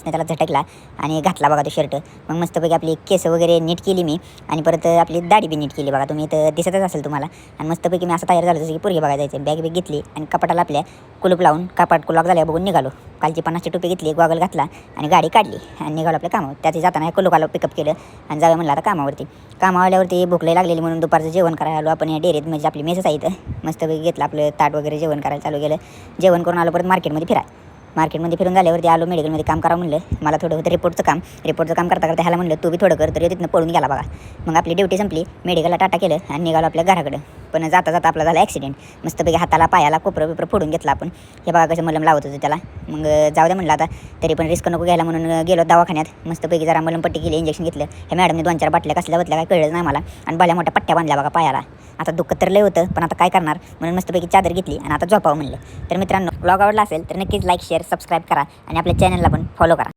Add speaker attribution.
Speaker 1: त्याला झटकला आणि घातला बघा तो शर्ट. मग मस्तपैकी आपली केस वगैरे नीट केली मी आणि परत आपली दाढी बी नीट केली बघा. तुम्ही इथं दिसतच असेल तुम्हाला. आणि मस्तपैकी मी असं तयार झालो जसं की पोरगी बघायला जायचं. बॅग घेतली आणि कपाटाला आपल्या कुलूप लावून कपाट लॉक झाल्या बघून निघालो. कालची 50ची टोपी घेतली, गॉगल घातला आणि गाडी काढली आणि निघालो आपल्या कामावर. त्याची जाताना कुलूपाला पिकअप केलं आणि जाऊया म्हणलं आता कामावरती. कामावल्यावरती भूक लई लागलेली म्हणून दुपारचं जेवण करायला आलो आपण या डेअरीत. म्हणजे आपली मेसच आहे इथं. मस्तपैकी घेतलं आपलं ताट वगैरे, जेवण करायला चालू केलं. जेवण करून आलो परत मार्केटमध्ये मार्केटमध्ये फिरून झाल्यावरती आलो मेडिकलमध्ये काम करावं म्हणलं. मला थोडं होतं रिपोर्टचं काम करता करता ह्याला म्हणलं तू बी थोडं कर. तरी तिथनं पळून गेला बघा. मग आपली ड्युटी संपली, मेडिकलला टाटा केलं आणि निघालो आपल्या घराकडं. पण जाता जाता आपला झाला ॲक्सिडेंट. मस्तपैकी हाताला पायाला कोपरं फोडून घेतला आपण. हे बघा कसं मलम लावत होतं त्याला. मग जाऊ द्या म्हणलं आता, तरी पण रिस्क नको घ्यायला म्हणून गेलो दवाखान्यात. मस्तपैकी जरा मलमपट्टी केली, इंजेक्शन घेतलं. हे मॅडमने 2-4 बाटल्या कसल्या बतल्या काय कळलं नाही मला. आणि भल्या मोठ्या पट्ट्या बांधल्या बघा पायाला. आता दुःख तर लय होतं पण आता काय करणार म्हणून मस्तपैकी चादर घेतली आणि आता झोपावं म्हणलं. तर मित्रांनो, ब्लॉग आवडला असेल तर नक्कीच लाईक, शेअर, सबस्क्राईब करा आणि आपल्या चॅनलला पण फॉलो करा.